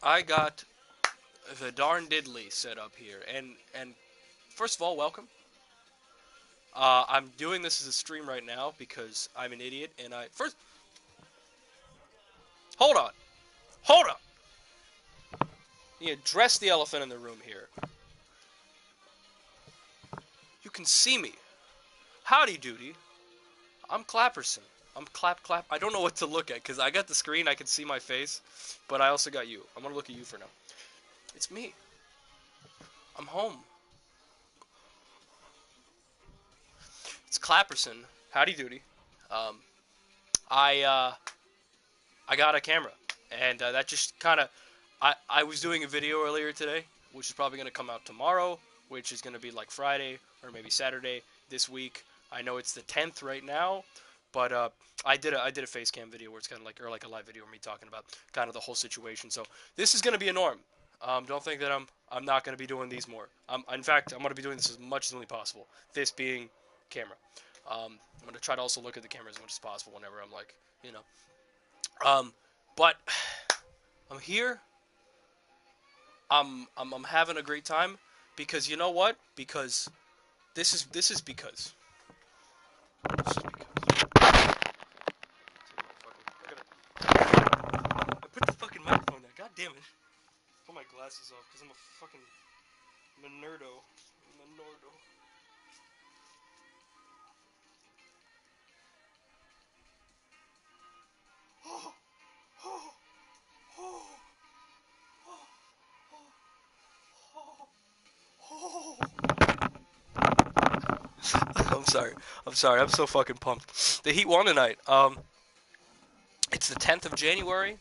I got the darn diddly set up here, and first of all, welcome. I'm doing this as a stream right now because I'm an idiot, and I first hold on, hold on. You address the elephant in the room here. You can see me. Howdy doody. I'm Clapperson. I'm clap. I don't know what to look at because I got the screen. I can see my face, but I also got you. I'm gonna look at you for now. It's me. I'm home. It's Clapperson. Howdy doody. Um, I I got a camera, and that just kind of I was doing a video earlier today, which is probably gonna come out tomorrow, which is gonna be like Friday or maybe Saturday this week. I know it's the 10th right now, but I did a face cam video where it's kind of like or like a live video of me talking about kind of the whole situation. So this is gonna be a norm. Don't think that I'm not gonna be doing these more. In fact, I'm gonna be doing this as much as humanly possible. This being camera. I'm gonna try to also look at the camera as much as possible whenever I'm like, you know. But I'm here. I'm having a great time because you know what? Because this is because. This is because. I put the fucking microphone there. God damn it. Put my glasses off because I'm a nerdo. I'm a nordo. Oh, oh, oh, oh, I'm sorry. I'm sorry. I'm so fucking pumped. The Heat won tonight. It's the 10th of January,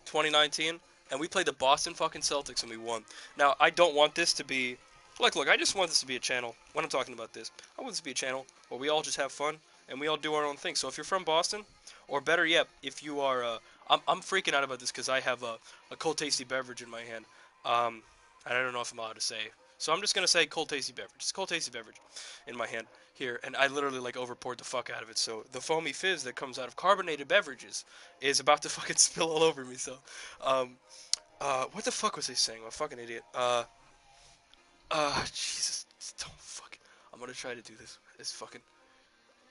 2019, and we played the Boston fucking Celtics and we won. Now, I don't want this to be look, I just want this to be a channel. When I'm talking about this, I want this to be a channel where we all just have fun and we all do our own thing. So if you're from Boston, or better yet, if you are, I'm freaking out about this because I have a cold tasty beverage in my hand. And I don't know if I'm allowed to say. So I'm just gonna say cold tasty beverage. It's a cold tasty beverage in my hand here, and I literally like over poured the fuck out of it. So the foamy fizz that comes out of carbonated beverages is about to fucking spill all over me. So, what the fuck was I saying? I'm a fucking idiot. Jesus, don't fucking. I'm gonna try to do this. It's fucking.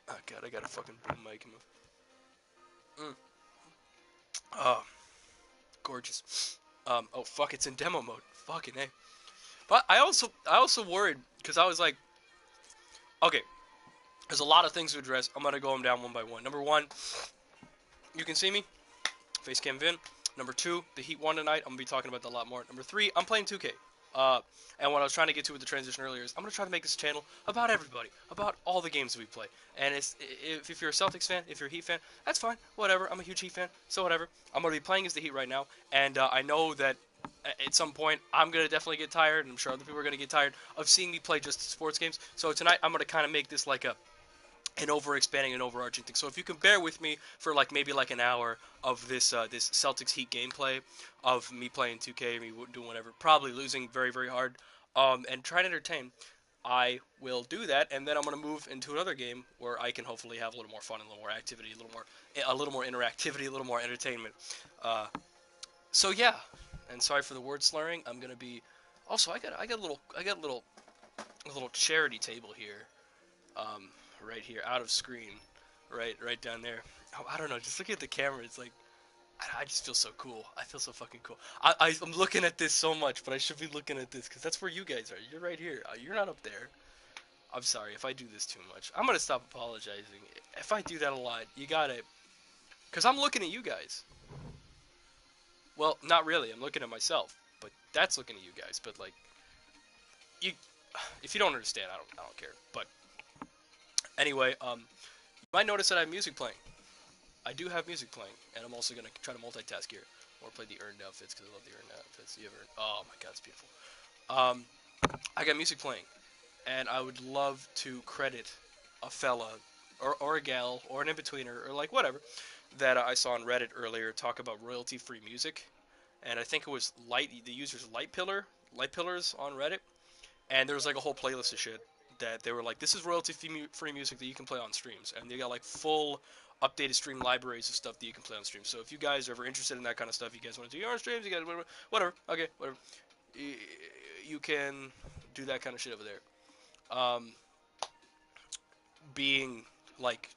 Oh god, I got a fucking boom mic in my. Oh, gorgeous. Oh fuck, it's in demo mode. Fucking a. But I also worried because I was like, okay, there's a lot of things to address. I'm gonna go them down one by one. Number one, you can see me, Facecam Vin. Number two, the Heat won tonight. I'm gonna be talking about that a lot more. Number three, I'm playing 2K. And what I was trying to get to with the transition earlier is I'm gonna try to make this channel about everybody, about all the games we play. And if you're a Celtics fan, if you're a Heat fan, that's fine. Whatever. I'm a huge Heat fan, so whatever. I'm gonna be playing as the Heat right now, and I know that at some point I'm gonna definitely get tired, and I'm sure other people are gonna get tired of seeing me play just sports games. So tonight I'm gonna kind of make this like an over-expanding and overarching thing. So if you can bear with me for like maybe like an hour of this this Celtics Heat gameplay of me playing 2K, me doing whatever, probably losing very very hard, and trying to entertain, I will do that, and then I'm gonna move into another game where I can hopefully have a little more fun, a little more activity, a little more interactivity, a little more entertainment. Uh, so yeah, and sorry for the word slurring. I'm gonna be. Also, I got a little charity table here. Right here, out of screen, right down there. Oh, I don't know, just looking at the camera, it's like, I just feel so cool. I feel so fucking cool. I'm looking at this so much, but I should be looking at this, because that's where you guys are. You're right here. You're not up there. I'm sorry if I do this too much. I'm gonna stop apologizing. If I do that a lot, you gotta, because I'm looking at you guys. Well, not really. I'm looking at myself, but that's looking at you guys. But like, you, if you don't understand, I don't care. But anyway, you might notice that I have music playing. I do have music playing, and I'm also gonna try to multitask here, or play the earned outfits because I love the earned outfits. You ever? Oh my god, it's beautiful. Um, I got music playing, and I would love to credit a fella, or a gal, or an in-betweener, or like whatever, that I saw on Reddit earlier talk about royalty-free music, and I think it was the user's Light Pillars on Reddit, and there was like a whole playlist of shit that they were like, this is royalty-free music that you can play on streams, and they got like full updated stream libraries of stuff that you can play on stream. So if you guys are ever interested in that kind of stuff, you guys want to do your own streams, you guys whatever, okay, whatever, you can do that kind of shit over there. Being like,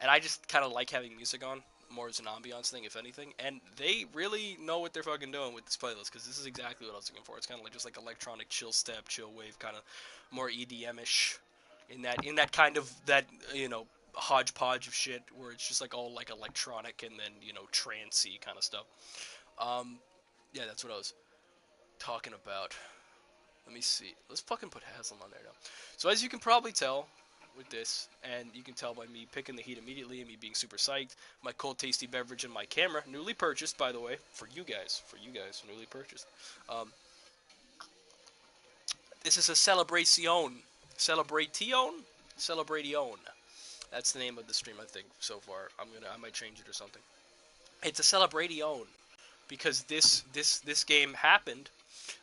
and I just kind of like having music on more as an ambiance thing, if anything. And they really know what they're fucking doing with this playlist, because this is exactly what I was looking for. It's kind of like just like electronic chill step, chill wave, kind of more EDM-ish in that kind of that hodgepodge of shit where it's just like all like electronic and then trancey kind of stuff. Yeah, that's what I was talking about. Let me see. Let's fucking put Haslam on there now. So as you can probably tell with this, and you can tell by me picking the heat immediately and me being super psyched, my cold tasty beverage and my camera, newly purchased by the way, for you guys, newly purchased. This is a Celebortiionne. Celebortiionne. That's the name of the stream, I think, so far. I might change it or something. It's a Celebortiionne because this game happened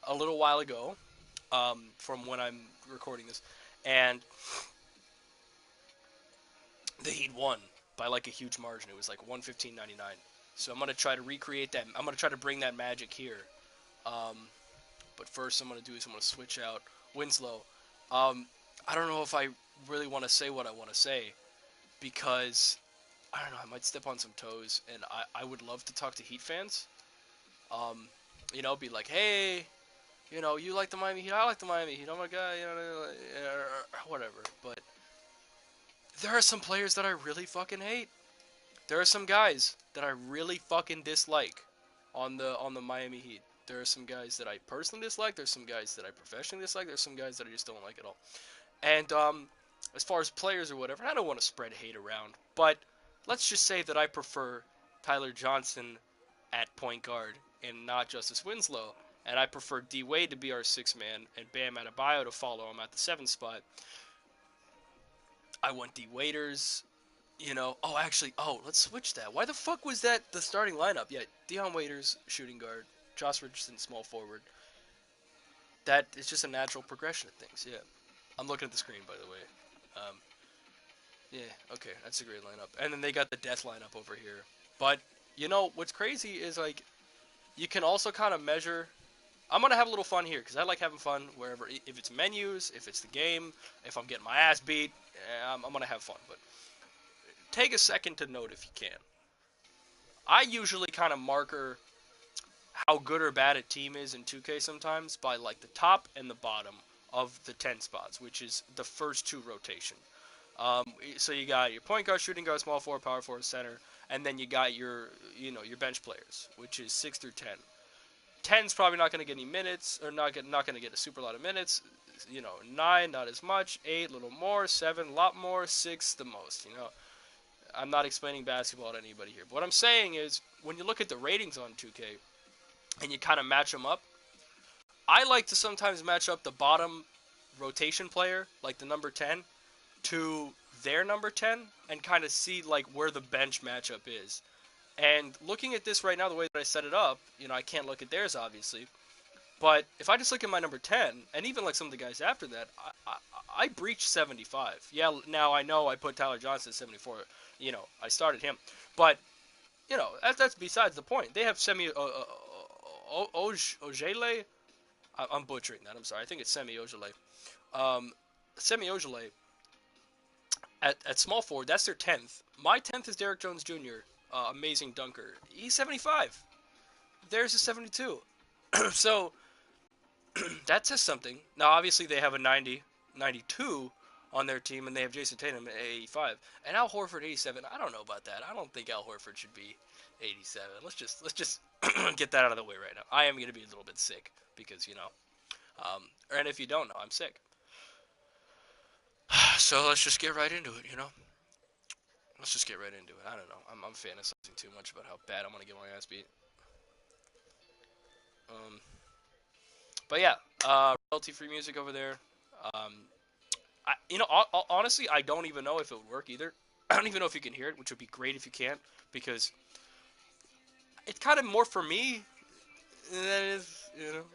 a little while ago, from when I'm recording this, and the Heat won by like a huge margin. It was like 115.99. So I'm gonna try to recreate that. I'm gonna try to bring that magic here. But first, I'm gonna switch out Winslow. I don't know if I really want to say what I want to say, because I don't know. I might step on some toes, and I would love to talk to Heat fans. Be like, hey, you like the Miami Heat, I like the Miami Heat. Oh my god, whatever. But there are some players that I really fucking hate. There are some guys that I really fucking dislike on the Miami Heat. There are some guys that I personally dislike. There's some guys that I professionally dislike. There's some guys that I just don't like at all. And as far as players or whatever, I don't want to spread hate around. But let's just say that I prefer Tyler Johnson at point guard and not Justice Winslow. And I prefer D Wade to be our 6th man and Bam Adebayo to follow him at the 7th spot. I want D Waiters. Let's switch that. Why the fuck was that the starting lineup? Yeah, Dion Waiters, shooting guard. Josh Richardson, small forward. That is just a natural progression of things, yeah. I'm looking at the screen, by the way. Yeah, okay, that's a great lineup. And then they got the death lineup over here. But, what's crazy is, like, you can also kind of measure... I'm going to have a little fun here, because I like having fun wherever. If it's menus, if it's the game, if I'm getting my ass beat, I'm going to have fun. But take a second to note if you can. I usually kind of marker how good or bad a team is in 2K sometimes by, like, the top and the bottom of the 10 spots, which is the first 2 rotation. So you got your point guard, shooting guard, small forward, power forward, center, and then you got your bench players, which is 6 through 10. 10's probably not going to get any minutes, or not going to get a super lot of minutes. 9, not as much. 8, a little more. 7, a lot more. 6, the most. I'm not explaining basketball to anybody here. But what I'm saying is, when you look at the ratings on 2K, and you kind of match them up, I like to sometimes match up the bottom rotation player, like the number 10, to their number 10, and kind of see, like, where the bench matchup is. And looking at this right now, the way that I set it up, I can't look at theirs, obviously. But if I just look at my number 10, and even like some of the guys after that, I breached 75. Yeah, now I know I put Tyler Johnson at 74. I started him. But, that's besides the point. They have Semi Ojale. I'm butchering that. I'm sorry. I think it's Semi Ojale. Semi Ojale at small forward, that's their 10th. My 10th is Derek Jones Jr., amazing dunker. He's 75. There's a 72. So, that says something. Now, obviously, they have a 90, 92 on their team, and they have Jason Tatum at 85. And Al Horford, 87. I don't know about that. I don't think Al Horford should be 87. Let's just get that out of the way right now. I am going to be a little bit sick, because, and if you don't know, I'm sick. So let's just get right into it, Let's just get right into it. I don't know. I'm fantasizing too much about how bad I'm going to get my ass beat. But yeah, royalty-free music over there. Honestly, I don't even know if it would work either. I don't even know if you can hear it, which would be great if you can, because it's kind of more for me than it is,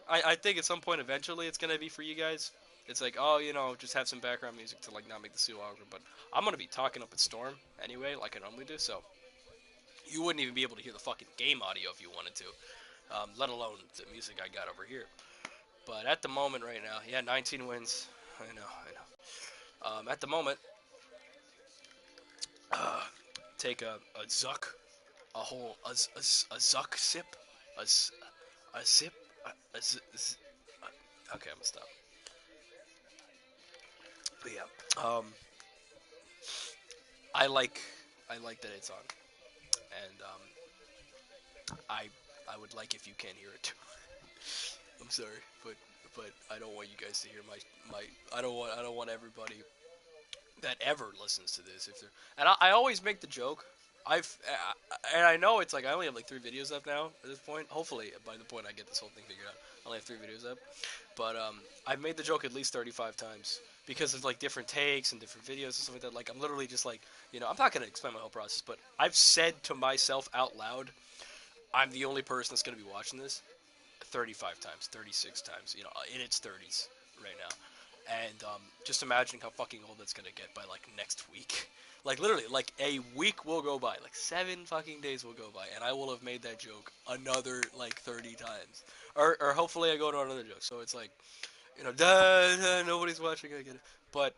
I think at some point eventually it's going to be for you guys. It's like, just have some background music to, like, not make the suit awkward. But I'm going to be talking up at Storm anyway, like I normally do. So You wouldn't even be able to hear the fucking game audio if you wanted to, let alone the music I got over here. But at the moment right now, yeah, 19 wins. I know. At the moment, uh, take a zuck, a zuck sip, a, a sip, okay, I'm gonna stop. But yeah, I like, I like that it's on, and I, I would like if you can hear it too. I'm sorry, but I don't want you guys to hear my I don't want everybody that ever listens to this if they're and I always make the joke. And I know it's like I only have like 3 videos up now at this point. Hopefully by the point I get this whole thing figured out, I only have 3 videos up. But I've made the joke at least 35 times because of like different takes and different videos and stuff like that. Like I'm literally just like, I'm not gonna explain my whole process, but I've said to myself out loud, I'm the only person that's gonna be watching this 35 times, 36 times, in its 30s right now. And just imagining how fucking old that's gonna get by like next week. Like literally, like a week will go by, like 7 fucking days will go by, and I will have made that joke another like 30 times, or hopefully I go to another joke. So it's like, nobody's watching. I get it, but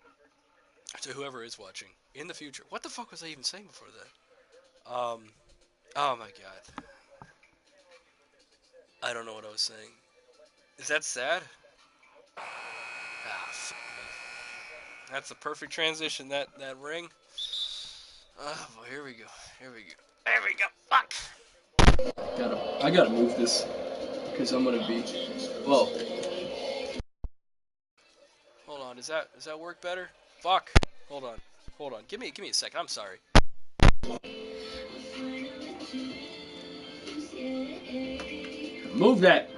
to whoever is watching in the future, what the fuck was I even saying before that? Oh my god, I don't know what I was saying. Is that sad? Ah, fuck me. That's a perfect transition. That ring. Oh boy, here we go. Here we go. There we go. Fuck. I gotta move this because I'm gonna be. Whoa. Hold on. Does that work better? Fuck. Hold on. Hold on. Give me a second. I'm sorry. Move that.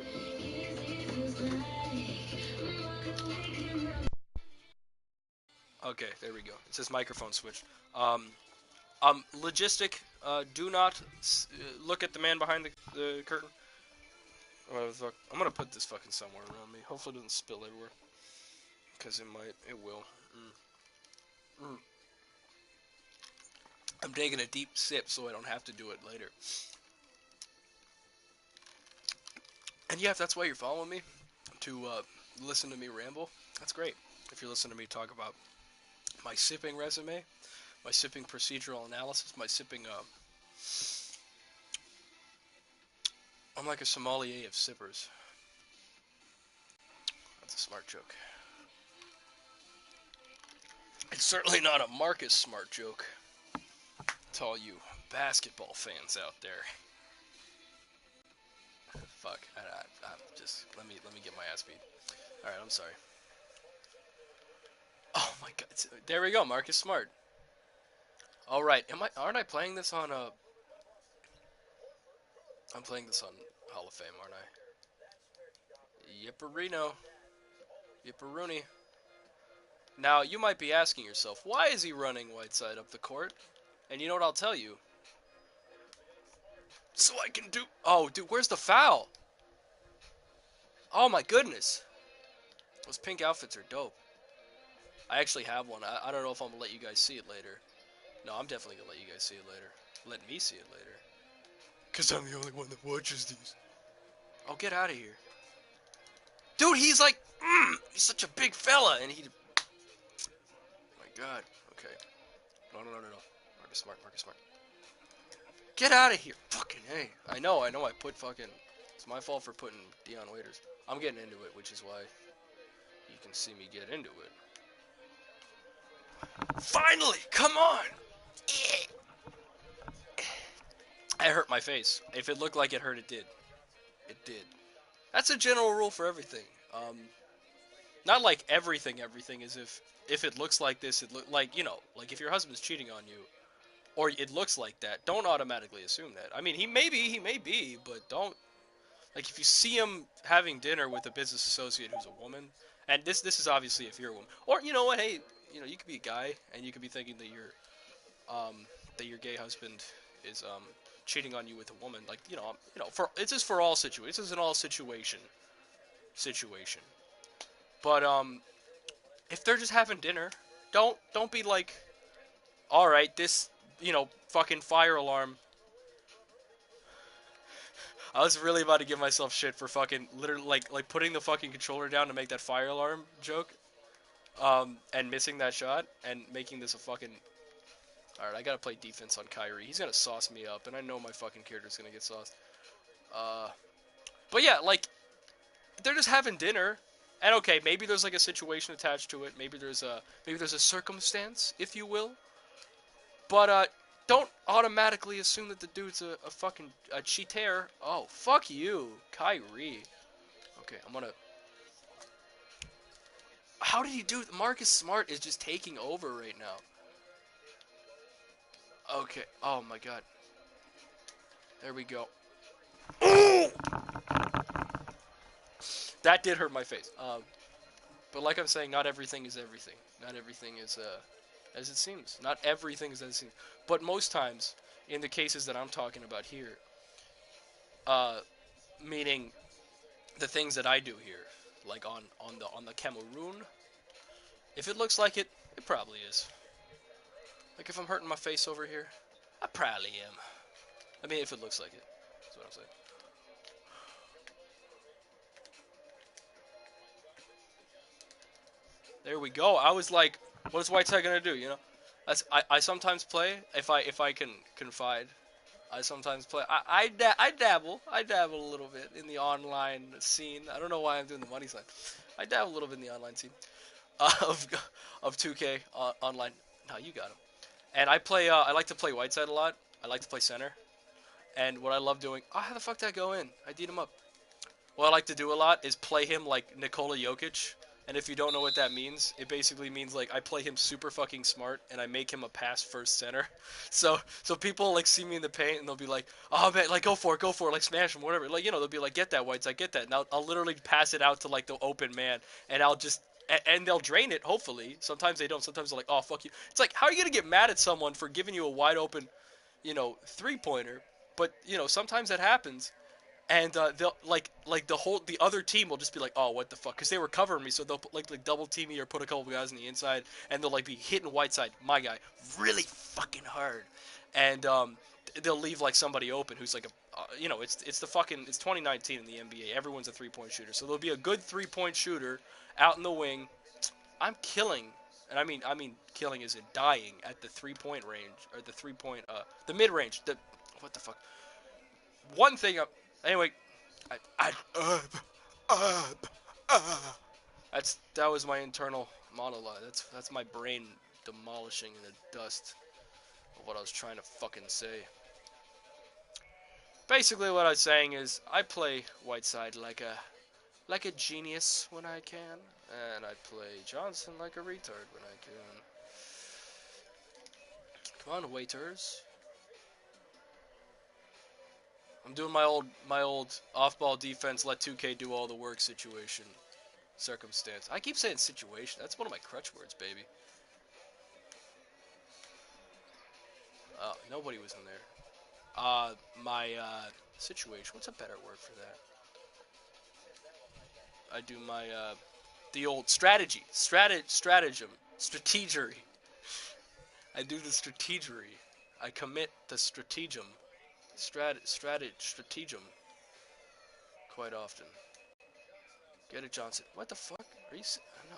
Okay, there we go. It says microphone switch. Logistic. Do not look at the man behind the curtain. What the fuck? I'm gonna put this fucking somewhere around me. Hopefully it doesn't spill everywhere. Because it might. It will. Mm. I'm taking a deep sip so I don't have to do it later. And yeah, if that's why you're following me, to listen to me ramble, that's great. If you're listening to me talk about my sipping resume, my sipping procedural analysis, my sipping, I'm like a sommelier of sippers. That's a smart joke. It's certainly not a Marcus Smart joke. To all you basketball fans out there. Fuck. I'm just let me get my ass beat. All right, I'm sorry. Oh my god. There we go, Marcus Smart. All right. Aren't I playing this on I'm playing this on Hall of Fame, aren't I? Yipperino. Yipperoonie. Now, you might be asking yourself, why is he running Whiteside up the court? And you know what I'll tell you? So I can do... Oh, dude, where's the foul? Oh my goodness. Those pink outfits are dope. I actually have one. I don't know if I'm gonna let you guys see it later. No, I'm definitely gonna let you guys see it later. Let me see it later. Because I'm the only one that watches these. Oh, get out of here. Dude, he's like... he's such a big fella, and he... My god. Okay. No. Marcus Smart, Marcus Smart. Get out of here. Fucking hey. I know I put fucking... It's my fault for putting Dion Waiters. I'm getting into it, which is why you can see me get into it. Finally! Come on! I hurt my face. If it looked like it hurt, it did. It did. That's a general rule for everything. Not like everything is if it looks like this, it look like, like if your husband's cheating on you, or it looks like that, don't automatically assume that. I mean, he may be, but don't, like, if you see him having dinner with a business associate who's a woman, and this is obviously if you're a woman, or you know what, hey, you could be a guy, and you could be thinking that your gay husband is, cheating on you with a woman, like, for, it's just for all situations, this is an all situation, but, if they're just having dinner, don't be like, all right, this, fucking fire alarm I was really about to give myself shit for fucking literally like putting the fucking controller down to make that fire alarm joke, and missing that shot and making this a fucking. All right, I gotta play defense on Kyrie. He's gonna sauce me up, and I know my fucking character's gonna get sauced. But yeah, like they're just having dinner, and okay, maybe there's like a situation attached to it. Maybe there's a circumstance, if you will. But don't automatically assume that the dude's a fucking a cheater. Oh, fuck you, Kyrie. Okay, I'm gonna. How did he do it? Marcus Smart is just taking over right now. Okay. Oh my god. There we go. Oh! That did hurt my face. But like I'm saying, not everything is everything. Not everything is as it seems. Not everything is as it seems. But most times, in the cases that I'm talking about here, meaning the things that I do here, like on the Cameroon, if it looks like it, it probably is. Like if I'm hurting my face over here, I probably am. I mean, if it looks like it, that's what I'm saying. There we go. I was like, what is Whiteside gonna do? You know, I sometimes play if I can confide. I sometimes play. I dabble. I dabble a little bit in the online scene. I don't know why I'm doing the money sign. I dabble a little bit in the online scene of of 2K online. No, you got him. And I play. I like to play Whiteside a lot. I like to play center. And what I love doing. Oh, how the fuck did I go in? I beat him up. What I like to do a lot is play him like Nikola Jokic. And if you don't know what that means, it basically means like I play him super fucking smart and I make him a pass first center. So people like see me in the paint and they'll be like, oh man, like go for it, like smash him, whatever. Like, you know, they'll be like, get that, Whites, I get that. And I'll literally pass it out to like the open man and I'll just and they'll drain it, hopefully. Sometimes they don't. Sometimes they're like, oh fuck you. It's like, how are you gonna get mad at someone for giving you a wide open, you know, 3-pointer? But you know, sometimes that happens. And they'll the other team will just be like, oh, what the fuck, because they were covering me, so they'll put, like double team me or put a couple guys on the inside, and they'll like be hitting Whiteside, my guy, really fucking hard, and they'll leave like somebody open who's like a, you know, it's 2019 in the NBA, everyone's a 3-point shooter, so there'll be a good 3-point shooter out in the wing. I'm killing, and I mean killing is in dying at the 3-point range or the 3-point the mid range. The what the fuck? One thing. Anyway, I uh, uh, that was my internal monologue. That's my brain demolishing in the dust of what I was trying to fucking say. Basically, what I was saying is I play Whiteside like a genius when I can, and I play Johnson like a retard when I can. Come on, waiters. I'm doing my old off-ball defense, let 2K do all the work situation. Circumstance. I keep saying situation. That's one of my crutch words, baby. Nobody was in there. My situation. What's a better word for that? I do my the old strategy, stratagem, strategery. I do the strategery. I commit the stratagem, stratagem quite often. Get it, Johnson. What the fuck? Are you? No.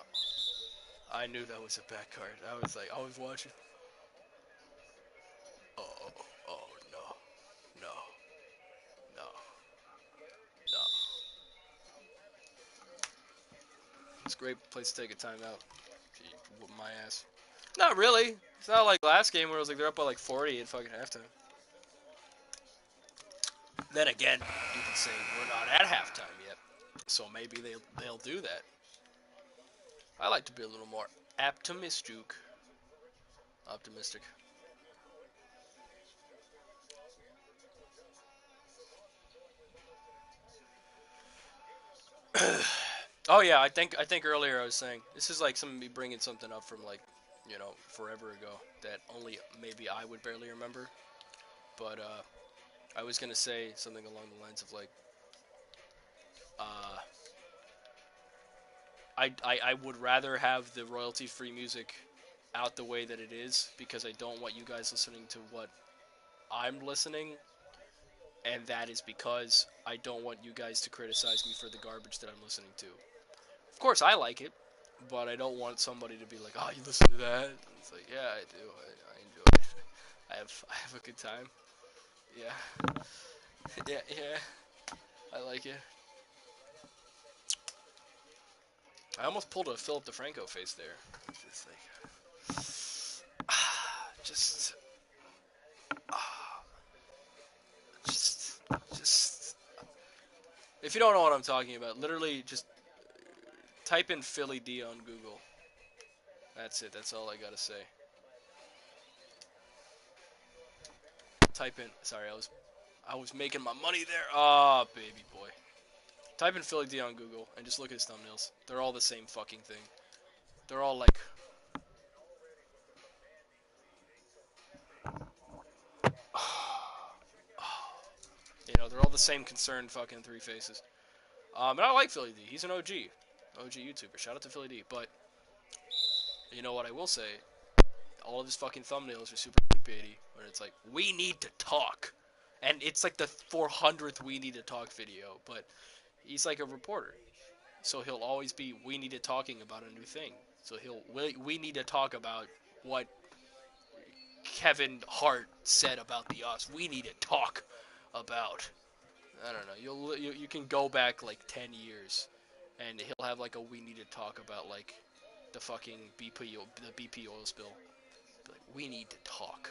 I knew that was a back card. I was like, I was watching. Oh, oh no, no, no, no. It's a great place to take a timeout. Whoop my ass. Not really. It's not like last game where it was like they're up by like 40 at fucking halftime. Then again, you can say we're not at halftime yet, so maybe they'll do that. I like to be a little more optimistic. Optimistic. Oh yeah, I think earlier I was saying this is like me bringing something up from like, you know, forever ago that only maybe I would barely remember. But I was gonna say something along the lines of like, uh, I would rather have the royalty free music out the way that it is because I don't want you guys listening to what I'm listening And that is because I don't want you guys to criticize me for the garbage that I'm listening to. Of course, I like it, but I don't want somebody to be like, "Oh, you listen to that?" It's like, yeah, I do. I enjoy it. I have a good time. Yeah, yeah. I like it. I almost pulled a Philip DeFranco face there. Just like, just, just, just. If you don't know what I'm talking about, literally just type in Philly D on Google. That's it. That's all I gotta say. Type in. Sorry, I was making my money there. Ah, oh, baby boy. Type in Philly D on Google and just look at his thumbnails. They're all the same fucking thing. They're all like, they're all the same concerned fucking three faces. And I like Philly D. He's an OG YouTuber. Shout out to Philly D. But you know what I will say? All of his fucking thumbnails are super clickbaity. Where it's like, we need to talk, and it's like the 400th we need to talk video. But he's like a reporter, so he'll always be we need to talking about a new thing. So we need to talk about what Kevin Hart said about the us. We need to talk about. I don't know. You can go back like 10 years, and he'll have like a we need to talk about like the fucking BP oil spill. Like, we need to talk,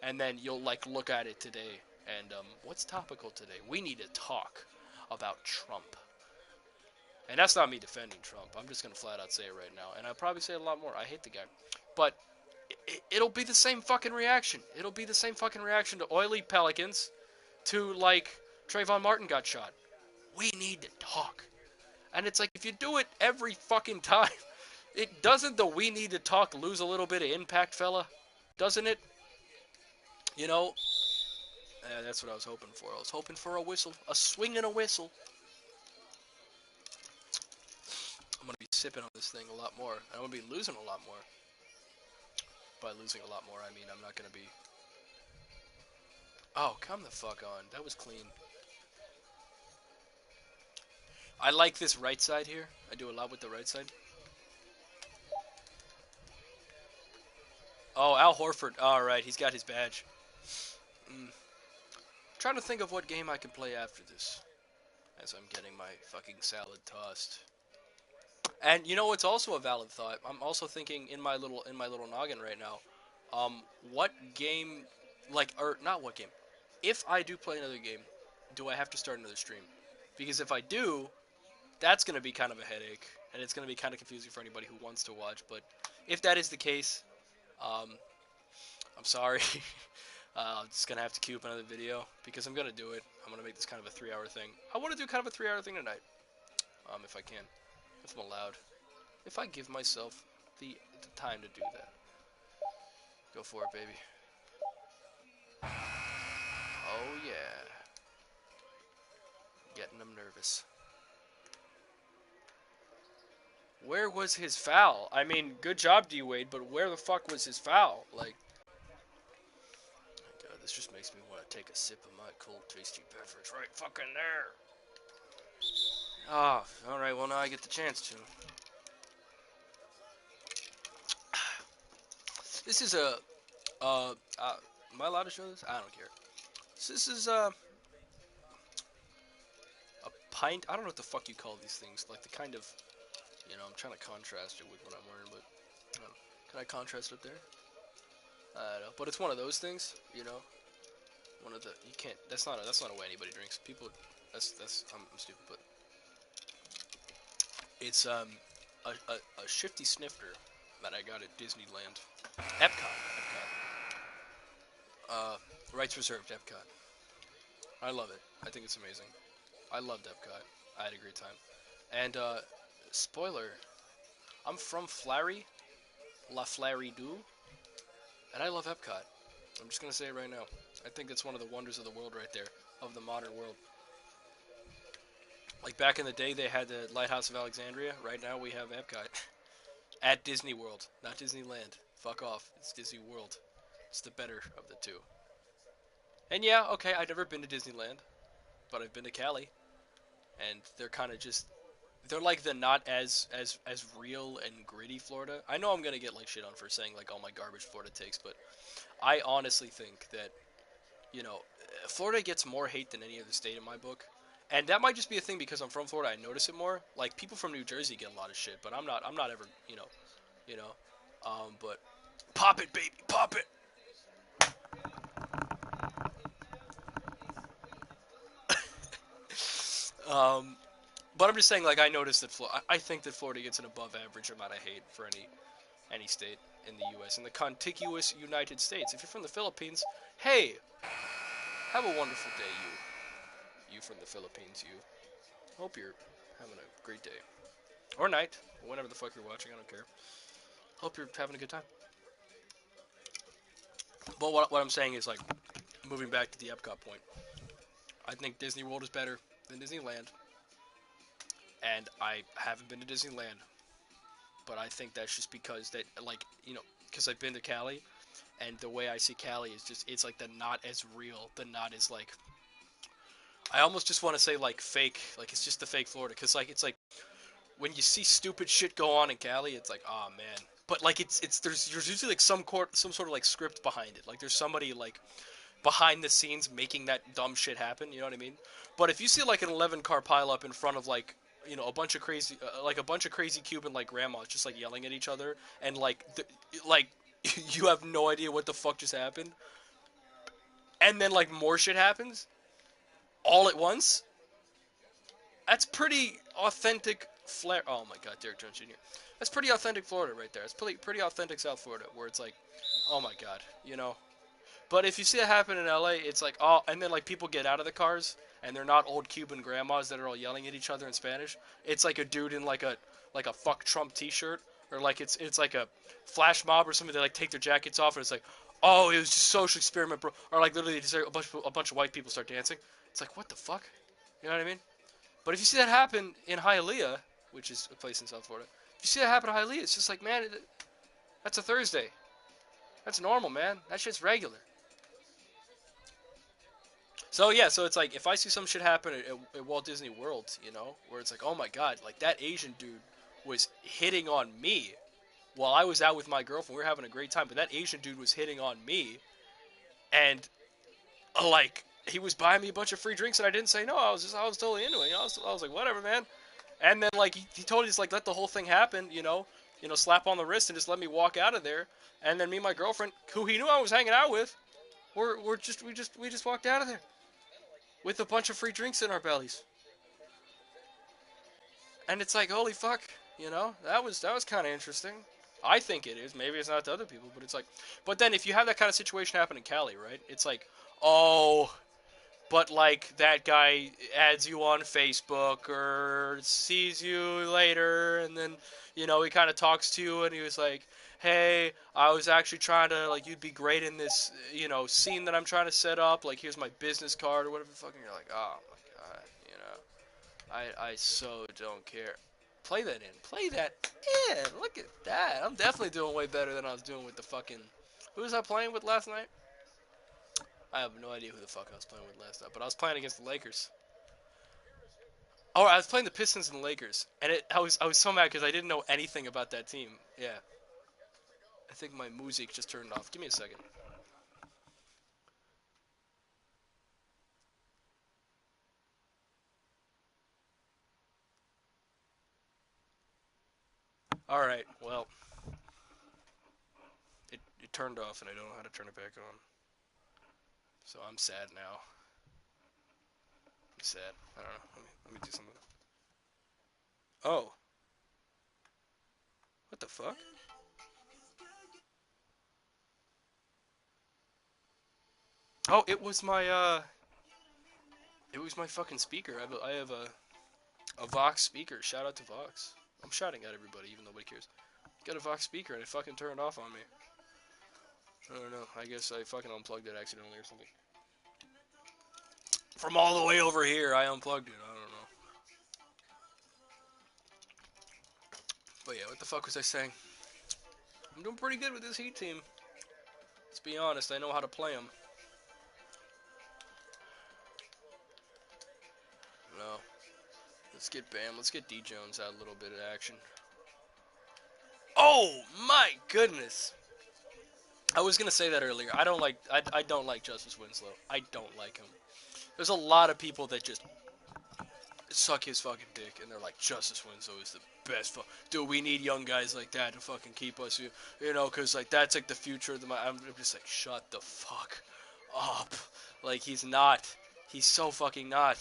and then you'll like look at it today, and what's topical today? We need to talk about Trump. And that's not me defending Trump. I'm just gonna flat out say it right now, and I'll probably say it a lot more. I hate the guy, but it'll be the same fucking reaction. It'll be the same fucking reaction to oily Pelicans, to like Trayvon Martin got shot. We need to talk. And it's like, if you do it every fucking time, it doesn't the we need to talk lose a little bit of impact, fella? Doesn't it? You know? That's what I was hoping for. I was hoping for a whistle. A swing and a whistle. I'm going to be sipping on this thing a lot more. I'm going to be losing a lot more. By losing a lot more, I mean I'm not going to be... Oh, come the fuck on. That was clean. I like this right side here. I do a lot with the right side. Oh, Al Horford. Alright, he's got his badge. Trying to think of what game I can play after this. As I'm getting my fucking salad tossed. And you know, it's also a valid thought. I'm also thinking in my little noggin right now. What game, like, or not what game? If I do play another game, do I have to start another stream? Because if I do, that's gonna be kind of a headache, and it's gonna be kind of confusing for anybody who wants to watch. But if that is the case, um, I'm sorry. I'm just gonna have to queue up another video because I'm gonna do it. I'm gonna make this kind of a 3-hour thing. I want to do kind of a 3-hour thing tonight, if I can, if I'm allowed, if I give myself the time to do that. Go for it, baby. Oh yeah, getting him nervous. Where was his foul? I mean, good job, D Wade, but where the fuck was his foul? Like, God, this just makes me want to take a sip of my cold, tasty beverage right fucking there. Ah, oh, alright, well now I get the chance to. This is am I allowed to show this? I don't care. This is, a pint, I don't know what the fuck you call these things, like the kind of, I'm trying to contrast it with what I'm wearing, but, can I contrast it there? I don't know, but it's one of those things, one of the, you can't, that's not a way anybody drinks. People, I'm stupid, but it's, a shifty snifter that I got at Disneyland. Epcot. Rights reserved, Epcot. I love it. I think it's amazing. I loved Epcot. I had a great time. And, spoiler, I'm from Flary, La Flary Do, and I love Epcot. I'm just gonna say it right now. I think it's one of the wonders of the world right there, of the modern world. Like back in the day, they had the Lighthouse of Alexandria. Right now, we have Epcot. At Disney World, not Disneyland. Fuck off. It's Disney World. It's the better of the two. And yeah, okay, I've never been to Disneyland, but I've been to Cali, and they're kind of just they're like the not as real and gritty Florida. I know I'm gonna get like shit on for saying like all my garbage Florida takes, but I honestly think that you know Florida gets more hate than any other state in my book, and that might just be a thing because I'm from Florida. I notice it more. Like people from New Jersey get a lot of shit, but I'm not. I'm not ever. You know. But pop it, baby, pop it. Um, but I'm just saying, like I noticed that I think that Florida gets an above average amount of hate for any state in the U.S. in the contiguous United States. If you're from the Philippines, hey, have a wonderful day, you from the Philippines, you. Hope you're having a great day or night, whenever the fuck you're watching. I don't care. Hope you're having a good time. But what I'm saying is like moving back to the Epcot point. I think Disney World is better than Disneyland, and I haven't been to Disneyland, but I think that's just because that like because I've been to Cali, and the way I see Cali is just it's like the not as real, the not as like I almost just want to say like fake, like it's just the fake Florida, because like it's like when you see stupid shit go on in Cali, it's like oh man, but like it's there's usually like some sort of like script behind it, like there's somebody like behind the scenes making that dumb shit happen. You know what I mean? But if you see like an 11 car pileup in front of like a bunch of crazy like a bunch of crazy Cuban like grandmas just like yelling at each other and like you have no idea what the fuck just happened, and then like more shit happens all at once. That's pretty authentic flair. Oh my god, Derek Jones Jr. That's pretty authentic Florida right there. It's pretty authentic South Florida where it's like, oh my god, you know. But if you see it happen in LA, it's like, oh, and then like people get out of the cars and they're not old Cuban grandmas that are all yelling at each other in Spanish. It's like a dude in like a fuck Trump T-shirt, or like it's like a flash mob or something. They like take their jackets off and it's like, oh, it was just a social experiment, bro. Or like literally just a bunch of white people start dancing. It's like what the fuck, you know what I mean? But if you see that happen in Hialeah, which is a place in South Florida, if you see that happen in Hialeah, it's just like man, that's a Thursday. That's normal, man. That shit's regular. So yeah, so it's like if I see some shit happen at Walt Disney World, where it's like, oh my god, like that Asian dude was hitting on me while I was out with my girlfriend. We were having a great time, but that Asian dude was hitting on me, and like he was buying me a bunch of free drinks, and I didn't say no. I was totally into it. I was like, whatever, man. And then like he told me just like let the whole thing happen, slap on the wrist and just let me walk out of there. And then me and my girlfriend, who he knew I was hanging out with, we just walked out of there with a bunch of free drinks in our bellies. And it's like, holy fuck, that was kind of interesting. I think it is. Maybe it's not to other people, but it's like, but then if you have that kind of situation happen in Cali, right? It's like, oh, but like that guy adds you on Facebook or sees you later, and then he kind of talks to you, and he was like, "Hey, I was actually trying to like you'd be great in this scene that I'm trying to set up. Like here's my business card or whatever." Fucking, you're like, "Oh my god, I so don't care." Play that in. Play that in. Look at that. I'm definitely doing way better than I was doing with the fucking. Who was I playing with last night? I have no idea who the fuck I was playing with last night, but I was playing against the Lakers. Oh, I was playing the Pistons and the Lakers, and I was so mad because I didn't know anything about that team. Yeah, I think my music just turned off. Give me a second. All right, well, it turned off, and I don't know how to turn it back on. So I'm sad now. I'm sad. I don't know. Let me do something. Oh, what the fuck? Oh, it was my fucking speaker. I have a Vox speaker. Shout out to Vox. I'm shouting at everybody, even though nobody cares. Got a Vox speaker and it fucking turned off on me. I don't know. I guess I fucking unplugged it accidentally or something. From all the way over here, I unplugged it. I don't know. But yeah, what the fuck was I saying? I'm doing pretty good with this Heat team. Let's be honest. I know how to play them. Let's get Bam. Let's get D Jones out a little bit of action. Oh my goodness! I was gonna say that earlier. I don't like Justice Winslow. I don't like him. There's a lot of people that just suck his fucking dick, and they're like, Justice Winslow is the best. Dude, we need young guys like that to fucking keep us, you know, because like that's like the future of the. I'm just like, shut the fuck up. Like he's not. He's so fucking not.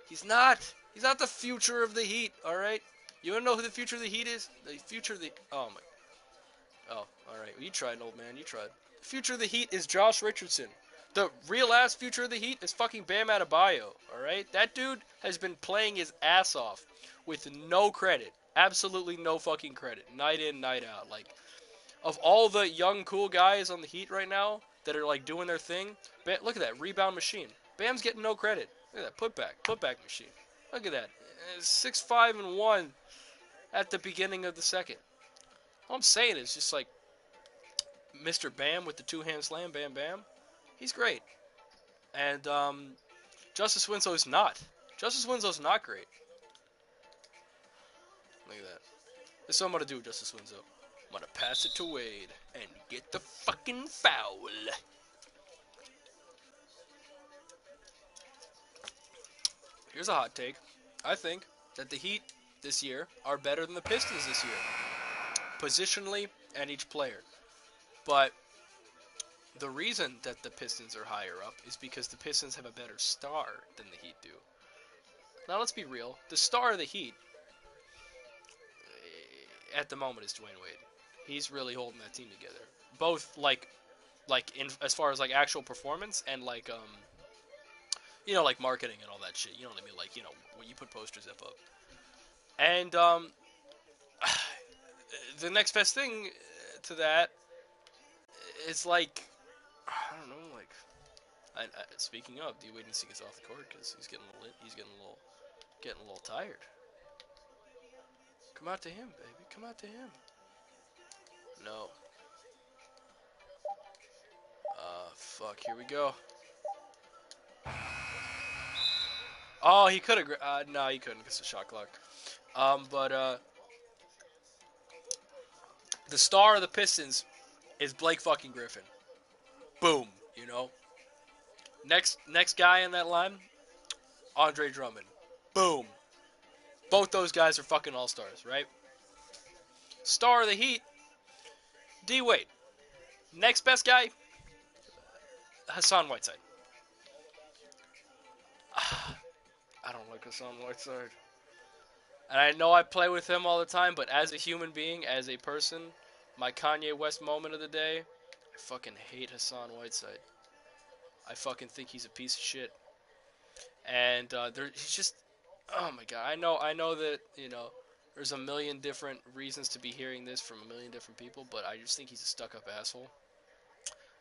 He's not. He's not the future of the Heat. All right. You wanna know who the future of the Heat is? The future of the. Oh my. Oh, all right. Well, you tried, old man. You tried. The future of the Heat is Josh Richardson. The real ass future of the Heat is fucking Bam Adebayo, alright? That dude has been playing his ass off with no credit. Absolutely no fucking credit. Night in, night out. Like, of all the young, cool guys on the Heat right now that are, like, doing their thing, look at that. Rebound machine. Bam's getting no credit. Look at that. Putback machine. Look at that. 6'5" and 1 at the beginning of the second. All I'm saying is just, like, Mr. Bam with the two-hand slam, bam, bam. He's great. And, Justice Winslow's not. Justice Winslow's not great. Look at that. This is what I'm gonna do, Justice Winslow. I'm gonna pass it to Wade and get the fucking foul. Here's a hot take. I think that the Heat this year are better than the Pistons this year. Positionally and each player. But the reason that the Pistons are higher up is because the Pistons have a better star than the Heat do. Now let's be real. The star of the Heat at the moment is Dwayne Wade. He's really holding that team together. Both like in as far as like actual performance and like you know, like marketing and all that shit. You know what I mean? Like, you know, when you put posters up. And the next best thing to that is like, I don't know, like speaking of, D-Wade needs to get off the court because he's getting a little lit. He's getting a little tired. Come out to him, baby. Come out to him. No. Fuck. Here we go. Oh, he could have. No, he couldn't because of shot clock. But the star of the Pistons is Blake fucking Griffin. Boom. You know. Next guy in that line, Andre Drummond. Boom. Both those guys are fucking all-stars, right? Star of the Heat, D-Wade. Next best guy, Hassan Whiteside. I don't like Hassan Whiteside. And I know I play with him all the time, but as a human being, as a person, my Kanye West moment of the day, I fucking hate Hassan Whiteside. I fucking think he's a piece of shit. And he's just, oh my god. I know that, you know, there's a million different reasons to be hearing this from a million different people, but I just think he's a stuck-up asshole.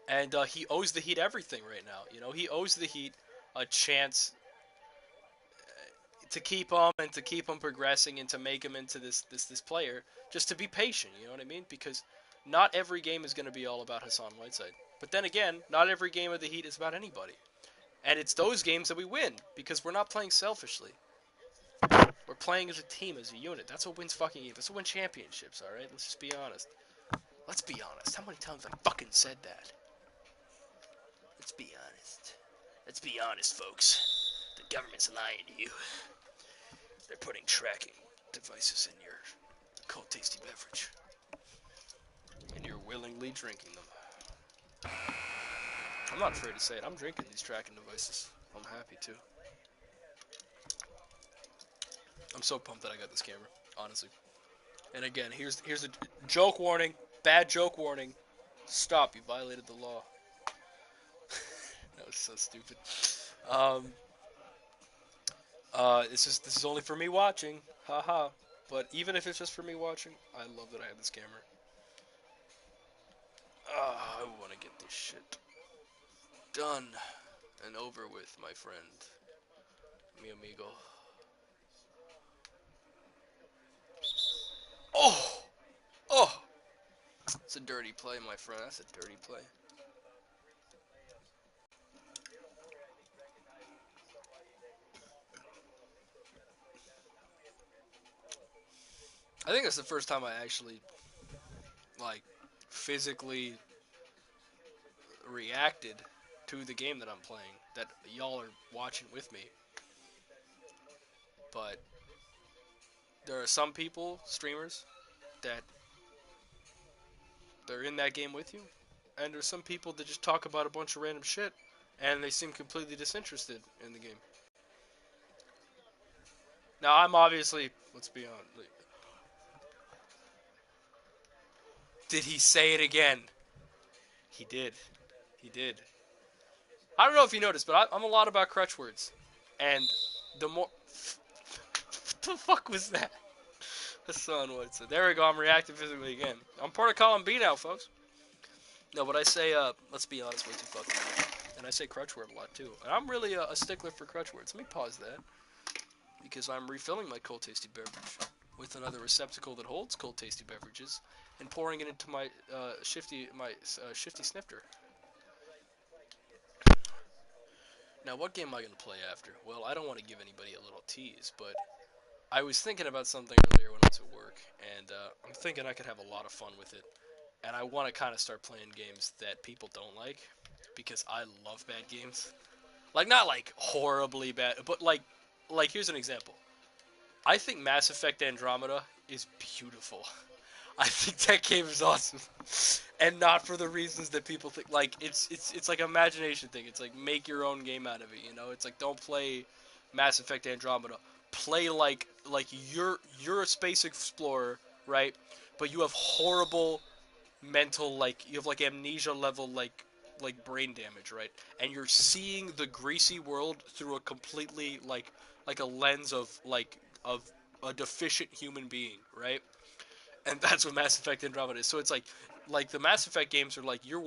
And he owes the Heat everything right now. You know, he owes the Heat a chance to keep him and to keep him progressing and to make him into this player. Just to be patient, you know what I mean? Because not every game is going to be all about Hassan Whiteside. But then again, not every game of the Heat is about anybody. And it's those games that we win because we're not playing selfishly. We're playing as a team, as a unit. That's what wins fucking games. That's what wins championships, alright? Let's just be honest. Let's be honest. How many times have I fucking said that? Let's be honest. Let's be honest, folks. The government's lying to you. They're putting tracking devices in your cold, tasty beverage. And you're willingly drinking them. I'm not afraid to say it. I'm drinking these tracking devices. I'm happy to. I'm so pumped that I got this camera, honestly. And again, here's a joke warning. Bad joke warning. Stop, you violated the law. That was so stupid. This is only for me watching. Haha. But even if it's just for me watching, I love that I have this camera. I want to get this shit done and over with, my friend. Mi amigo. Oh! Oh! It's a dirty play, my friend. That's a dirty play. I think that's the first time I actually like physically reacted to the game that I'm playing. That y'all are watching with me. But there are some people, streamers, that they're in that game with you, and there's some people that just talk about a bunch of random shit, and they seem completely disinterested in the game. Now, I'm obviously, let's be honest. Did he say it again? He did. He did. I don't know if you noticed, but I'm a lot about crutch words. And the more... What the fuck was that? The sun what so there we go, I'm reacting physically again. I'm part of column B now, folks. No, but I say, let's be honest, way too fucking much. And I say crutch word a lot, too. And I'm really a stickler for crutch words. Let me pause that. Because I'm refilling my cold tasty beverage with another receptacle that holds cold tasty beverages and pouring it into my shifty snifter. Now, what game am I going to play after? Well, I don't want to give anybody a little tease, but I was thinking about something earlier when I was at work, and I'm thinking I could have a lot of fun with it. And I want to kind of start playing games that people don't like, because I love bad games. Like, not like horribly bad, but like here's an example. I think Mass Effect Andromeda is beautiful. I think that game is awesome, and not for the reasons that people think. Like it's like an imagination thing. It's like make your own game out of it. You know, it's like don't play Mass Effect Andromeda. Play like you're a space explorer, right? But you have horrible mental you have like amnesia level like brain damage, right? And you're seeing the greasy world through a completely like a lens of a deficient human being, right? And that's what Mass Effect Andromeda is. So it's like the Mass Effect games are like you're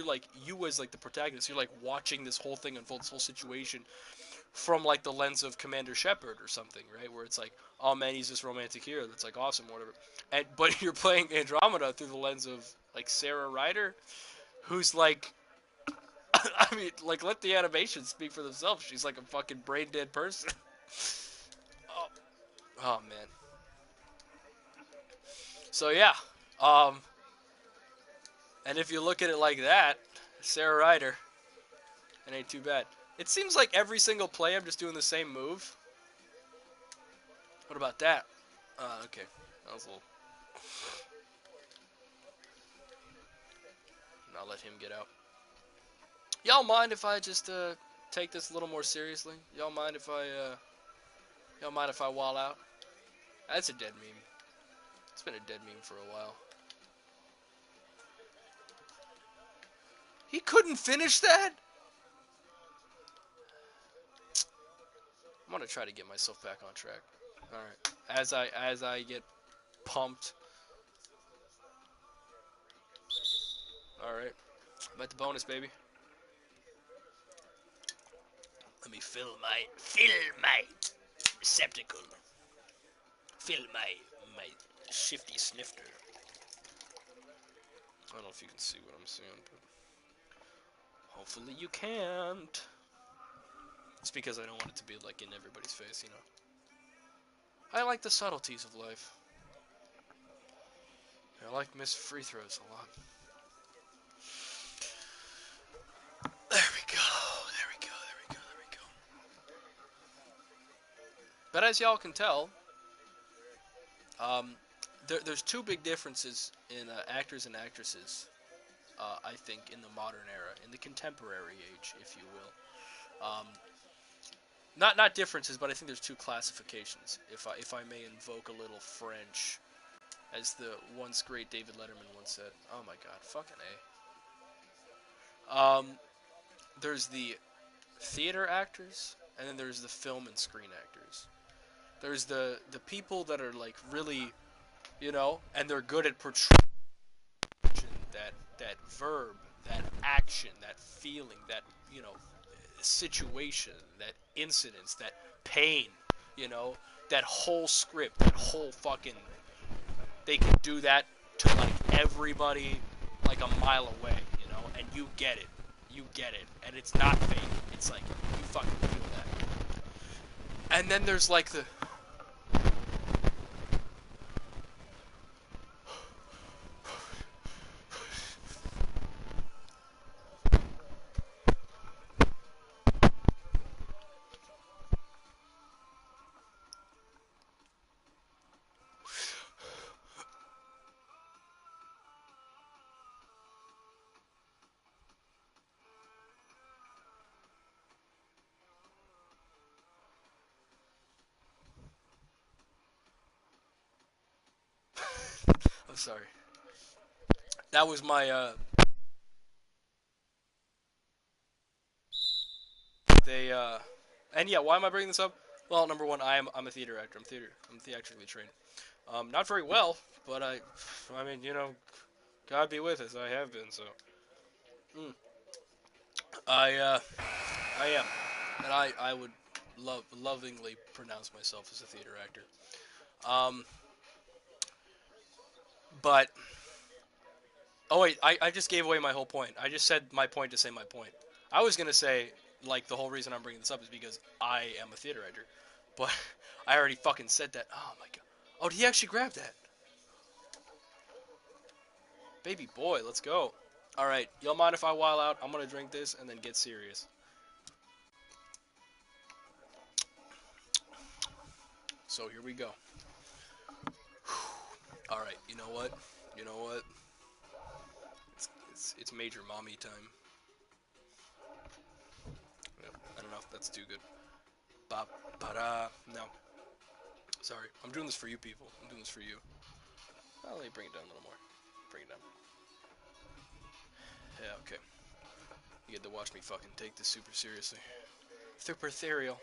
like you as like the protagonist, you're like watching this whole thing unfold, this whole situation from like the lens of Commander Shepard or something, right? Where it's like, oh man, he's this romantic hero that's like awesome or whatever. And but you're playing Andromeda through the lens of like Sarah Ryder, who's like I mean, like let the animations speak for themselves. She's like a fucking brain dead person. oh, oh man. So yeah, um, and if you look at it like that, Sarah Ryder, it ain't too bad. It seems like every single play I'm just doing the same move. What about that? Okay, that was a little. I'll let him get out. Y'all mind if I just take this a little more seriously? Y'all mind if I wall out? That's a dead meme. It's been a dead meme for a while. He couldn't finish that? I'm gonna try to get myself back on track. Alright. As I get pumped. Alright. I'm at the bonus, baby. Let me fill my receptacle. Fill my shifty snifter. I don't know if you can see what I'm seeing, but hopefully you can't. It's because I don't want it to be like in everybody's face, you know. I like the subtleties of life. I like missed free throws a lot. There we go. But as y'all can tell, there's two big differences in actors and actresses, I think, in the modern era, in the contemporary age, if you will. Not differences, but I think there's two classifications, if I may invoke a little French, as the once great David Letterman once said. Oh my god, fucking A. There's the theater actors, and then there's the film and screen actors. There's the people that are like really, you know, and they're good at portraying that verb, that action, that feeling, that, you know, situation, that incidents, that pain, you know, that whole script, that whole fucking, they can do that to like everybody like a mile away, you know, and you get it, and it's not fake, it's like, you fucking feel that. And then there's like Sorry. That was my they and yeah, why am I bringing this up? Well, number one, I'm a theater actor. I'm theatrically trained. Not very well, but I mean, God be with us. I have been so. Mm, I I am, and I would lovingly pronounce myself as a theater actor. Um, but oh wait, I just gave away my whole point. I just said my point to say my point. I was gonna say like the whole reason I'm bringing this up is because I am a theater actor, but I already fucking said that. Oh my god. Oh, did he actually grab that? Baby boy, let's go. All right, y'all mind if I while out? I'm gonna drink this and then get serious. So here we go. All right, you know what? You know what? It's major mommy time. Yep, I don't know if that's too good. Ba ba da. No, sorry. I'm doing this for you people. I'm doing this for you. Oh, let me bring it down a little more. Bring it down. Yeah, okay. You get to watch me fucking take this super seriously. Super ethereal.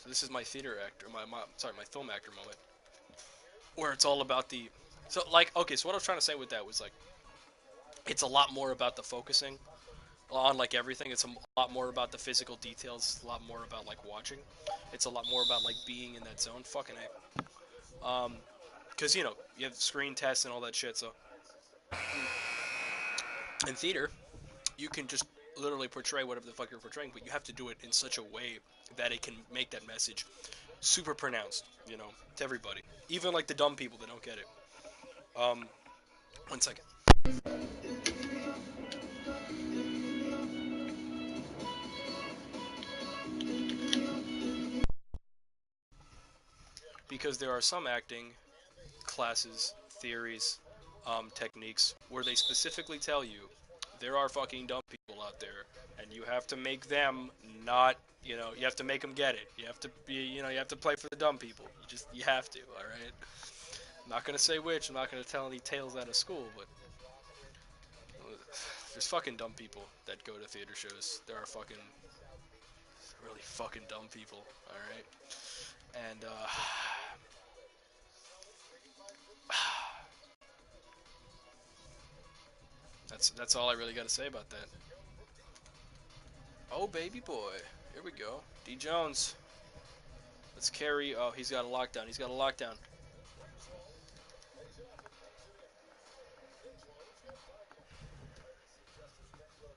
So this is my theater actor, my film actor moment, where it's all about the. So like, okay, so what I was trying to say with that was like, it's a lot more about the focusing on like everything. It's a lot more about the physical details. A lot more about like watching. It's a lot more about like being in that zone. Fucking a. Because you have screen tests and all that shit. So in theater, you can just literally portray whatever the fuck you're portraying, but you have to do it in such a way that it can make that message super pronounced, to everybody, even like the dumb people that don't get it. Um, 1 second. Because there are some acting classes, theories, techniques where they specifically tell you there are fucking dumb people out there, and you have to make them not. You have to make them get it. You have to be, you have to play for the dumb people. You have to. All right. I'm not gonna say which. I'm not gonna tell any tales out of school, but there's fucking dumb people that go to theater shows. There are fucking really fucking dumb people. All right. And that's all I really got to say about that. Oh baby boy, here we go. D Jones. Let's carry. Oh, he's got a lockdown. He's got a lockdown.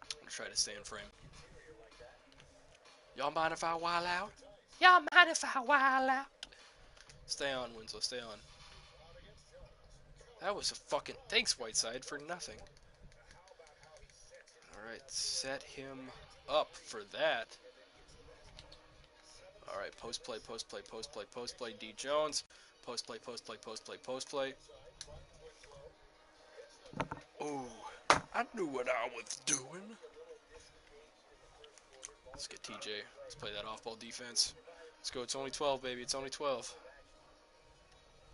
I'm gonna try to stay in frame. Y'all mind if I while out? Y'all mind if I while out? Stay on, Winslow. Stay on. That was a fucking thanks, Whiteside, for nothing. All right, set him up for that. All right, post play, post play, post play, post play. D Jones, post play, post play, post play, post play. Ooh, I knew what I was doing. Let's get TJ. Let's play that off-ball defense. Let's go. It's only 12, baby. It's only 12.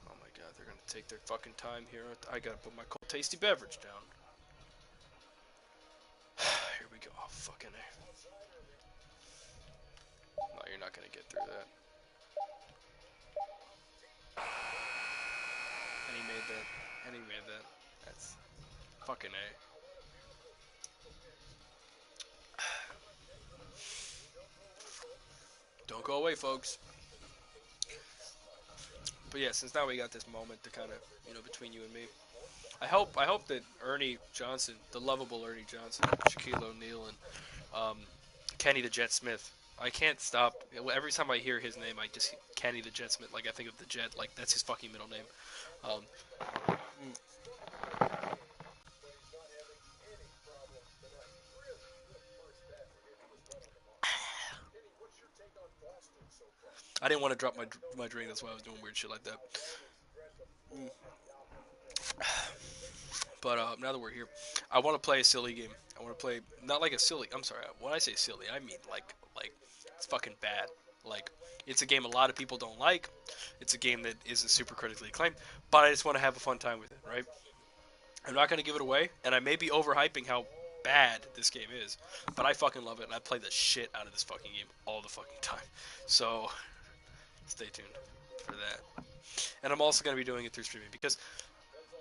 Oh my god, they're gonna take their fucking time here. I gotta put my cold, tasty beverage down. Here we go. Oh, fucking A. No, you're not gonna get through that. And he made that. And he made that. That's fucking A. Don't go away, folks. But yeah, since now we got this moment to kind of, between you and me. I hope that Ernie Johnson, the lovable Ernie Johnson, Shaquille O'Neal, and Kenny the Jet Smith. I can't stop. Every time I hear his name, I just Kenny the Jet Smith. Like I think of the Jet. Like that's his fucking middle name. Um, I didn't want to drop my drink. That's why I was doing weird shit like that. But now that we're here, I want to play a silly game. I want to play not like a silly. I'm sorry. When I say silly, I mean like it's fucking bad. Like, it's a game a lot of people don't like. It's a game that isn't super critically acclaimed, but I just want to have a fun time with it, right? I'm not going to give it away, and I may be overhyping how bad this game is, but I fucking love it, and I play the shit out of this fucking game all the fucking time. So, stay tuned for that. And I'm also going to be doing it through streaming, because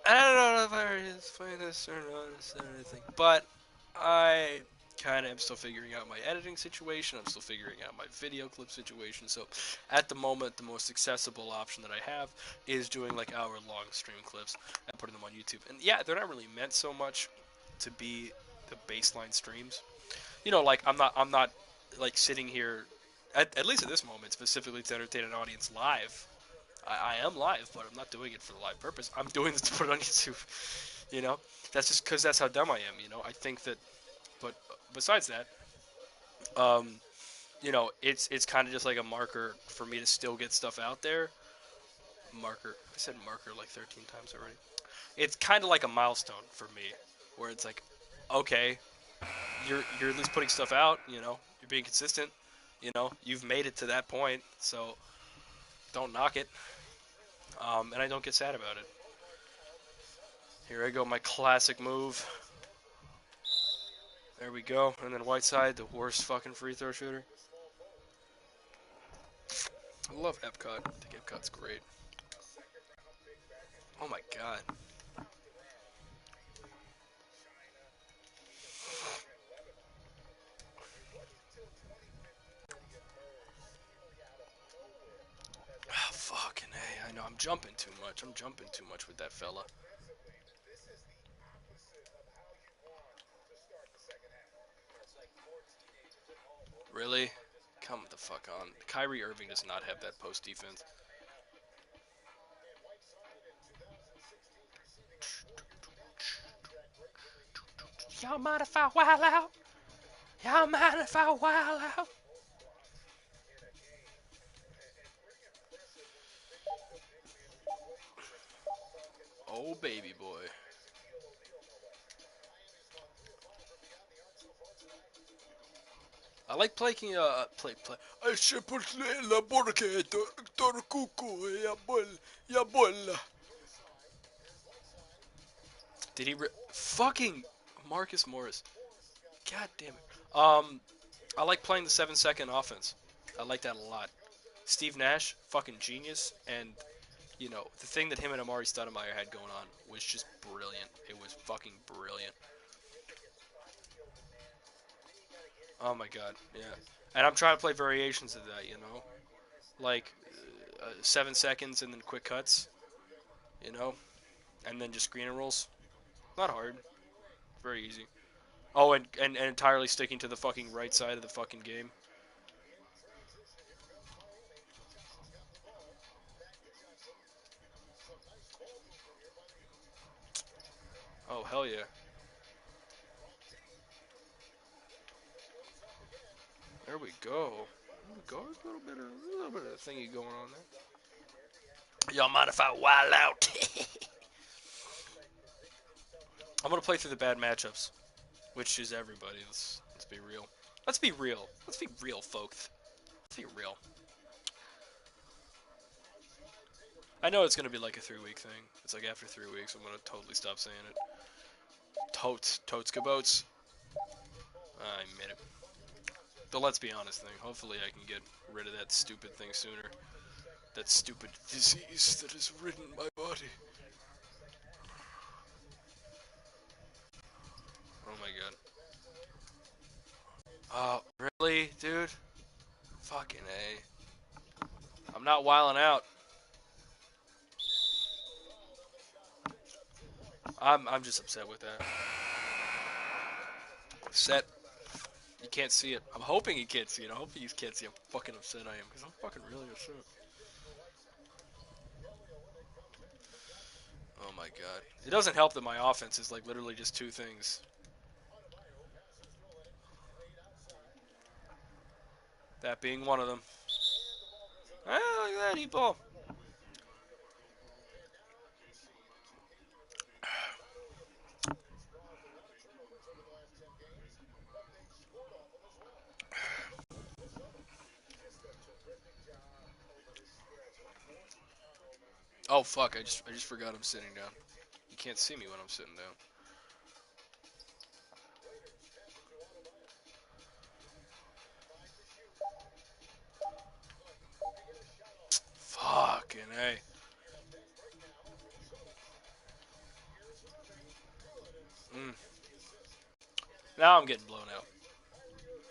I don't know if I already explained this or not or anything, but I kind of am still figuring out my editing situation. I'm still figuring out my video clip situation. So at the moment, the most accessible option that I have is doing like hour-long stream clips and putting them on YouTube. And yeah, they're not really meant so much to be the baseline streams. You know, like I'm not like sitting here at least at this moment specifically to entertain an audience live. I am live, but I'm not doing it for the live purpose. I'm doing this to put it on YouTube. You know, that's just because that's how dumb I am. You know, I think that. But besides that, um, you know, it's kind of just like a marker for me to still get stuff out there. Marker. I said marker like 13 times already. It's kind of like a milestone for me, where it's like, okay, you're at least putting stuff out. You know, you're being consistent. You know, you've made it to that point, so don't knock it. And I don't get sad about it. Here I go, my classic move. There we go. And then Whiteside, the worst fucking free throw shooter. I love Epcot. I think Epcot's great. Oh my god. Oh, fucking A. I know, I'm jumping too much. I'm jumping too much with that fella. Really? Come the fuck on. Kyrie Irving does not have that post defense. Y'all mind if I wild out? Y'all mind if I wild out? Oh, baby boy. I like playing, play. I should put la porque Doctor Cuckoo, ya bola. Did he fucking Marcus Morris. God damn it. I like playing the 7-second offense. I like that a lot. Steve Nash, fucking genius, and you know the thing that him and Amari Stoudemire had going on was just brilliant. It was fucking brilliant. Oh my god, yeah. And I'm trying to play variations of that, you know, like 7 seconds and then quick cuts, you know, and then just screen and rolls. Not hard, very easy. Oh, and entirely sticking to the fucking right side of the fucking game. Oh hell yeah. There we go. There we go. A little bit of thingy going on there. Y'all mind if I wild out? I'm gonna play through the bad matchups, which is everybody. Let's be real. Let's be real. Let's be real, folks. Let's be real. I know it's gonna be like a 3-week thing. It's like after 3 weeks, I'm gonna totally stop saying it. Totes kabotes. I made it. The let's be honest thing. Hopefully, I can get rid of that stupid thing sooner. That stupid disease that has ridden my body. Oh my god. Oh, really, dude? Fucking A. I'm not wilding out. I'm just upset with that. Set. You can't see it. I'm hoping you can't see it. I hope you can't see how fucking upset I am, because I'm fucking really upset. Oh my god. It doesn't help that my offense is like literally just two things. That being one of them. Ah, look at that, ball. Oh fuck! I just forgot I'm sitting down. You can't see me when I'm sitting down. Fucking hey. Mm. Now I'm getting blown out.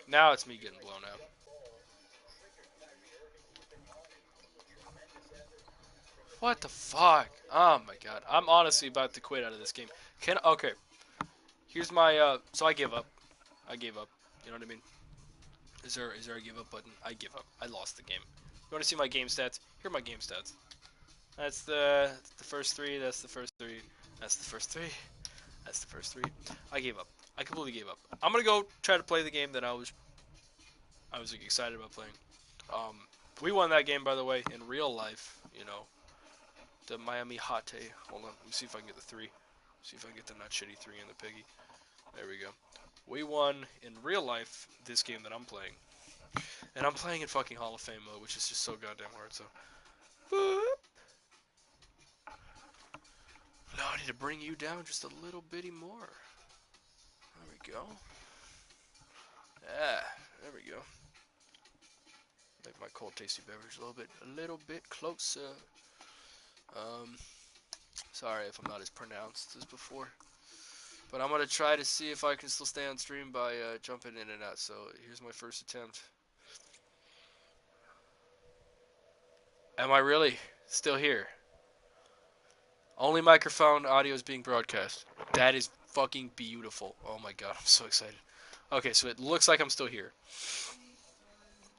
Now it's me getting blown out. What the fuck? Oh my god. I'm honestly about to quit out of this game. Okay. Here's my so I give up. I gave up. You know what I mean? Is there a give up button? I give up. I lost the game. You want to see my game stats? Here are my game stats. That's the first three, that's the first three, that's the first three, that's the first three. I gave up. I completely gave up. I'm going to go try to play the game that I was like, excited about playing. Um we won that game, by the way, in real life, you know. The Miami Hate. Hold on, let me see if I can get the three. See if I can get the not shitty three in the piggy. There we go. We won in real life this game that I'm playing. And I'm playing in fucking Hall of Fame mode, which is just so goddamn hard, so. Now I need to bring you down just a little bitty more. There we go. Yeah, there we go. Make my cold tasty beverage a little bit closer. Um, sorry if I'm not as pronounced as before. But I'm gonna try to see if I can still stay on stream by jumping in and out. So here's my first attempt. Am I really still here? Only microphone audio is being broadcast. That is fucking beautiful. Oh my god, I'm so excited. Okay, so it looks like I'm still here.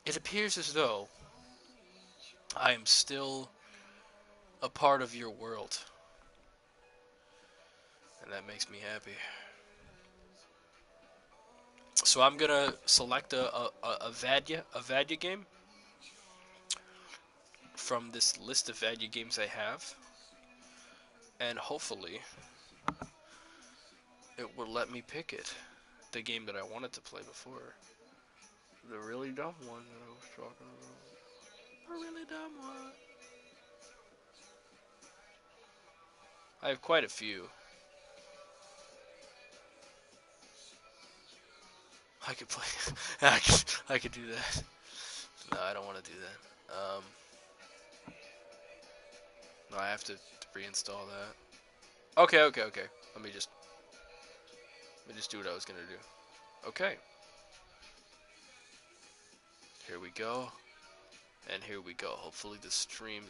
It appears as though I am still a part of your world. And that makes me happy. So I'm gonna select a Vadya game from this list of Vadya games I have, and hopefully it will let me pick it, the game that I wanted to play before, the really dumb one that I was talking about, a really dumb one. I have quite a few. I could play. I could do that. No, I don't want to do that. No, I have to reinstall that. Okay. Let me just do what I was gonna do. Okay. Here we go. And here we go. Hopefully the stream